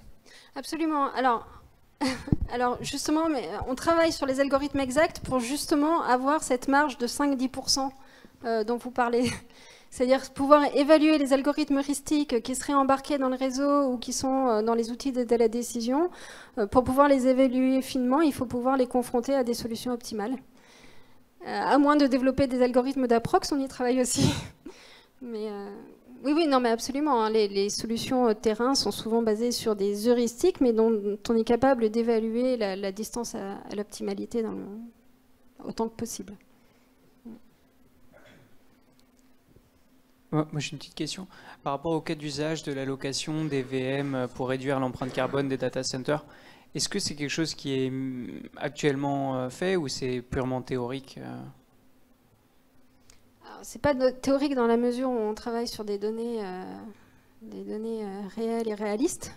Absolument. Alors justement, on travaille sur les algorithmes exacts pour justement avoir cette marge de 5-10% dont vous parlez. C'est-à-dire pouvoir évaluer les algorithmes heuristiques qui seraient embarqués dans le réseau ou qui sont dans les outils d'aide à la décision. Pour pouvoir les évaluer finement, il faut pouvoir les confronter à des solutions optimales. À moins de développer des algorithmes d'approx, on y travaille aussi. Mais oui, non, mais absolument. Hein, les solutions terrain sont souvent basées sur des heuristiques, mais dont on est capable d'évaluer la distance à l'optimalité autant que possible. Moi, j'ai une petite question. Par rapport au cas d'usage de l'allocation des VM pour réduire l'empreinte carbone des data centers, est-ce que c'est quelque chose qui est actuellement fait ou c'est purement théorique? C'est pas théorique dans la mesure où on travaille sur des données réelles et réalistes,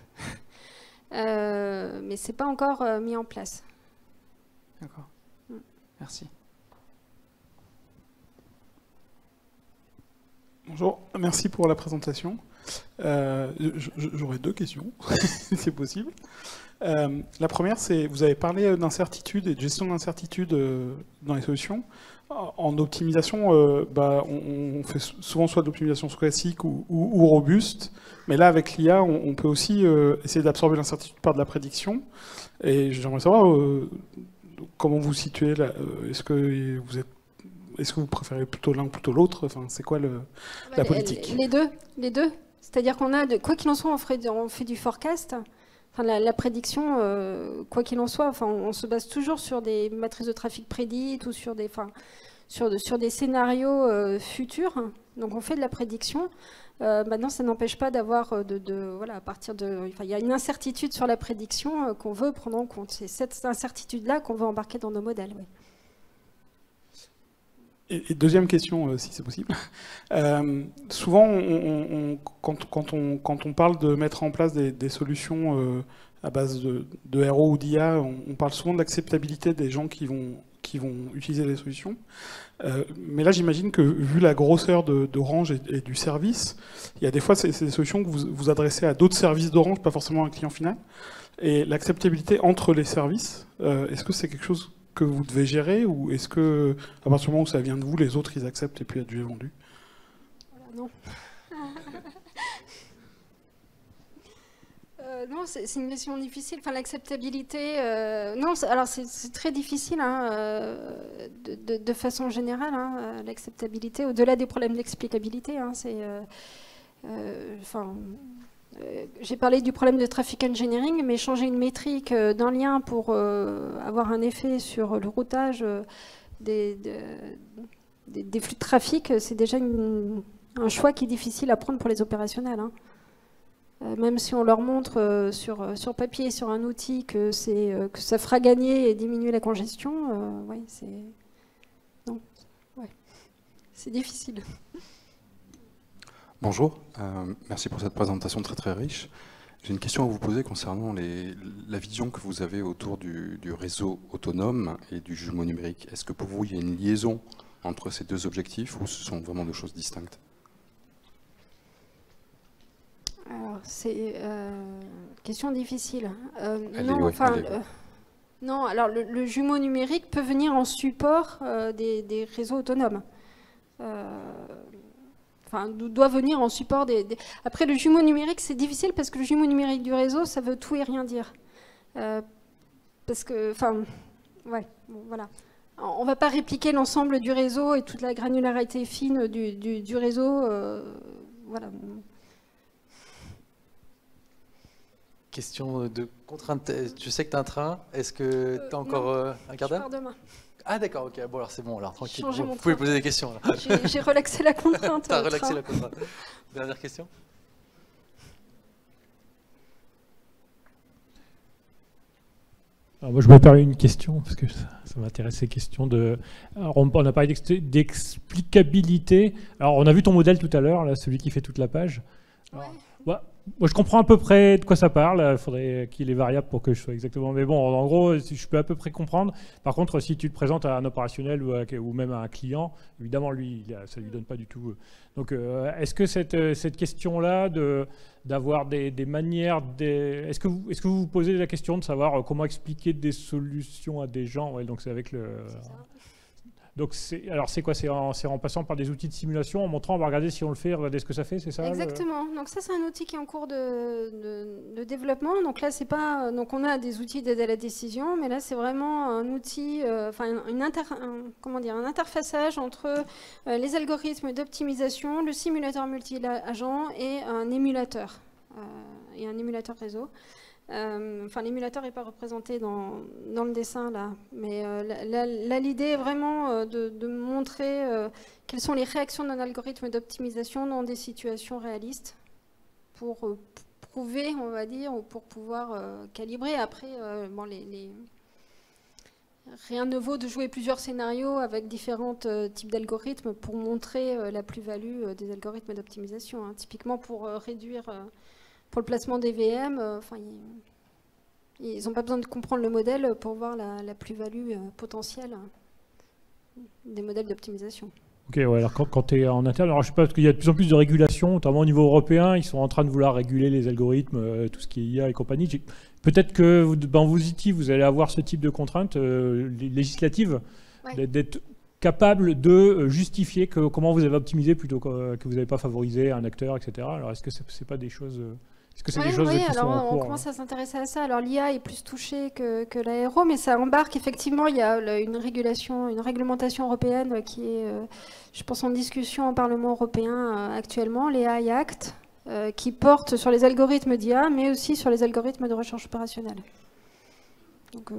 mais c'est pas encore mis en place. D'accord. Merci. Bonjour, merci pour la présentation. J'aurais deux questions, si c'est possible. La première, c'est vous avez parlé d'incertitude et de gestion d'incertitude dans les solutions. En optimisation, on fait souvent soit de l'optimisation classique ou robuste, mais là, avec l'IA, on peut aussi essayer d'absorber l'incertitude par de la prédiction. Et j'aimerais savoir comment vous situez là. Est-ce que vous préférez plutôt l'un ou plutôt l'autre? Enfin, c'est quoi la politique? Les deux. C'est-à-dire qu'on a, quoi qu'il en soit, on fait du forecast. Enfin, la prédiction, quoi qu'il en soit, enfin, on se base toujours sur des matrices de trafic prédites ou sur des scénarios futurs. Donc on fait de la prédiction. Maintenant, ça n'empêche pas d'avoir voilà, à partir de, enfin, il y a une incertitude sur la prédiction qu'on veut prendre en compte. C'est cette incertitude-là qu'on veut embarquer dans nos modèles. Oui. Et deuxième question, si c'est possible. Souvent, quand on parle de mettre en place des solutions à base de RO ou d'IA, on parle souvent de l'acceptabilité des gens qui vont utiliser les solutions. Mais là, j'imagine que vu la grosseur d'Orange et du service, il y a des fois, c'est des solutions que vous adressez à d'autres services d'Orange, pas forcément à un client final. Et l'acceptabilité entre les services, est-ce que c'est quelque chose que vous devez gérer, ou est-ce que, à partir du moment où ça vient de vous, les autres, ils acceptent et puis adviennent vendu? Voilà, non. Non, c'est une question difficile. Enfin, l'acceptabilité, non, alors c'est très difficile, hein, de façon générale, hein, l'acceptabilité, au-delà des problèmes d'explicabilité. Hein, j'ai parlé du problème de traffic engineering, mais changer une métrique d'un lien pour avoir un effet sur le routage des flux de trafic, c'est déjà un choix qui est difficile à prendre pour les opérationnels. Hein. Même si on leur montre sur papier, sur un outil, que ça fera gagner et diminuer la congestion, ouais, c'est difficile. Bonjour, merci pour cette présentation très très riche. J'ai une question à vous poser concernant la vision que vous avez autour du réseau autonome et du jumeau numérique. Est-ce que pour vous, il y a une liaison entre ces deux objectifs ou ce sont vraiment deux choses distinctes? Alors, c'est une question difficile. Non, alors le jumeau numérique peut venir en support des réseaux autonomes. enfin, doit venir en support Après, le jumeau numérique, c'est difficile parce que le jumeau numérique du réseau, ça veut tout et rien dire. Parce que, enfin, ouais, bon, voilà. On ne va pas répliquer l'ensemble du réseau et toute la granularité fine du réseau. Voilà. Question de contrainte. Je sais que tu as un train. Est-ce que tu as encore un quart d'heure? Je pars demain. Ah d'accord, ok. Bon alors c'est bon, alors tranquille. Vous pouvez poser des questions. J'ai relaxé la contrainte. Tu as relaxé la contrainte. Dernière question. Alors moi, je me permets une question, parce que ça m'intéresse ces questions de... Alors, on a parlé d'explicabilité. Alors, on a vu ton modèle tout à l'heure, là, celui qui fait toute la page. Alors, ouais, moi, je comprends à peu près de quoi ça parle. Il faudrait qu'il y ait les variables pour que je sois exactement... Mais bon, en gros, je peux à peu près comprendre. Par contre, si tu te présentes à un opérationnel ou même à un client, évidemment, lui, ça ne lui donne pas du tout... Donc, est-ce que cette question-là d'avoir des manières... Est-ce que vous vous posez la question de savoir comment expliquer des solutions à des gens? Ouais, donc c'est avec le... Donc alors c'est quoi? C'est en passant par des outils de simulation, en montrant, on va regarder si on le fait, regarder ce que ça fait, c'est ça? Exactement. Donc ça, c'est un outil qui est en cours de développement. Donc là, c'est pas... Donc on a des outils d'aide à la décision, mais là, c'est vraiment un outil, enfin un interfaçage entre les algorithmes d'optimisation, le simulateur multi-agent et un émulateur réseau. Enfin, l'émulateur n'est pas représenté dans le dessin là, mais là l'idée est vraiment de montrer quelles sont les réactions d'un algorithme d'optimisation dans des situations réalistes pour prouver, on va dire, ou pour pouvoir calibrer. Après, bon, rien ne vaut de jouer plusieurs scénarios avec différents types d'algorithmes pour montrer la plus-value des algorithmes d'optimisation. Hein. Typiquement pour réduire... Pour le placement des VM, ils n'ont pas besoin de comprendre le modèle pour voir la plus-value potentielle des modèles d'optimisation. Ok, ouais, alors quand tu es en interne, alors je sais pas, parce qu'il y a de plus en plus de régulation, notamment au niveau européen, ils sont en train de vouloir réguler les algorithmes, tout ce qui est IA et compagnie. Peut-être que dans vos outils, vous allez avoir ce type de contraintes législatives, ouais, d'être capable de justifier comment vous avez optimisé plutôt que vous n'avez pas favorisé un acteur, etc. Alors est-ce que c'est pas des choses... Est-ce que c'est des choses qui sont en cours? On commence à s'intéresser à ça. Alors l'IA est plus touchée que l'aéro, mais ça embarque effectivement. Il y a une réglementation européenne qui est, je pense, en discussion au Parlement européen actuellement, l'AI Act, qui porte sur les algorithmes d'IA, mais aussi sur les algorithmes de recherche opérationnelle. Donc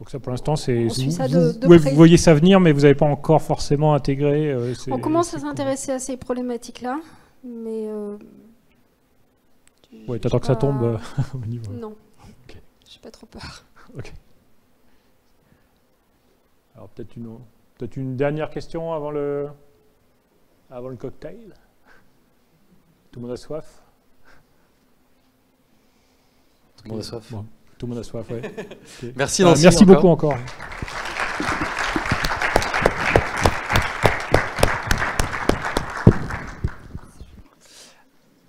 ça, pour l'instant, c'est vous voyez ça venir, mais vous n'avez pas encore forcément intégré. On commence à s'intéresser à ces problématiques-là, mais... Oui, t'attends que ça tombe au niveau. Non, okay. J'ai pas trop peur. Ok. Alors peut-être une dernière question avant le cocktail. Tout le monde a soif? Tout le monde a soif. Bon, tout le monde a soif, oui. Okay. Merci Nancy. Merci beaucoup encore.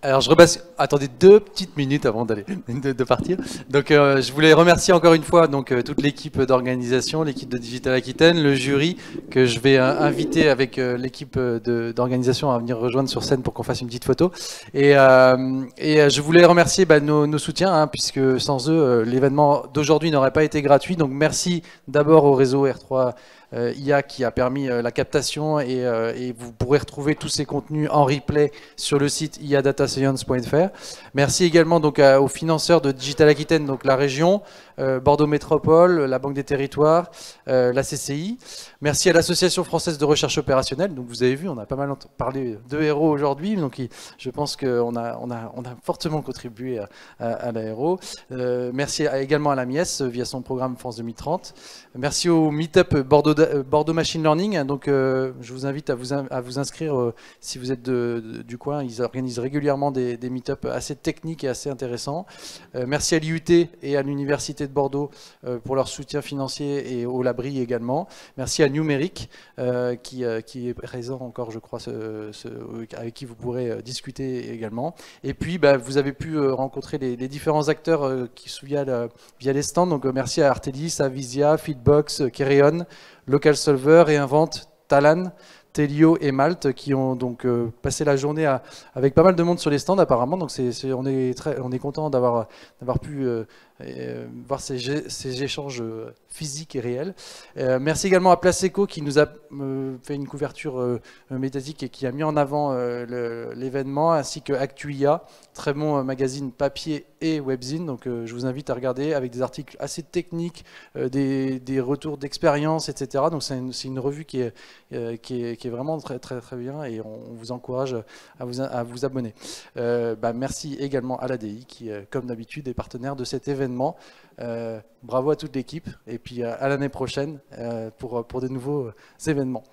Alors je repasse. Attendez 2 petites minutes avant de partir. Donc je voulais remercier encore une fois toute l'équipe d'organisation, l'équipe de Digital Aquitaine, le jury que je vais inviter avec l'équipe d'organisation à venir rejoindre sur scène pour qu'on fasse une petite photo. Et je voulais remercier nos soutiens, hein, puisque sans eux l'événement d'aujourd'hui n'aurait pas été gratuit. Donc merci d'abord au réseau R3 IA qui a permis la captation et vous pourrez retrouver tous ces contenus en replay sur le site iadatascience.fr. Merci également donc aux financeurs de Digital Aquitaine, donc la région, Bordeaux Métropole, la Banque des Territoires, la CCI. Merci à l'Association française de recherche opérationnelle. Donc vous avez vu, on a pas mal parlé de héros aujourd'hui, donc je pense qu'on a fortement contribué à l'aéro. Merci également à la MIES via son programme France 2030. Merci au Meetup Bordeaux Machine Learning. Donc je vous invite à vous inscrire si vous êtes du coin. Ils organisent régulièrement des meet-up assez techniques et assez intéressants. Merci à l'IUT et à l'Université de Bordeaux pour leur soutien financier et au Labri également. Merci à Numérique qui est présent encore, je crois, avec qui vous pourrez discuter également. Et puis vous avez pu rencontrer les différents acteurs via les stands. Donc merci à Artelis, Avisia, Feedbox, Kereon, LocalSolver, Reinvent, Talan, Telio et Malte, qui ont donc passé la journée avec pas mal de monde sur les stands apparemment. Donc on est content d'avoir pu voir ces échanges physiques et réels. Merci également à Placeco qui nous a fait une couverture médiatique et qui a mis en avant l'événement, ainsi que Actuia, très bon magazine papier et webzine. Donc je vous invite à regarder avec des articles assez techniques, des retours d'expérience, etc. Donc c'est une revue qui est vraiment très, très, très bien, et on vous encourage à vous abonner. Merci également à l'ADI qui, comme d'habitude, est partenaire de cet événement. Bravo à toute l'équipe, et puis à l'année prochaine pour de nouveaux événements.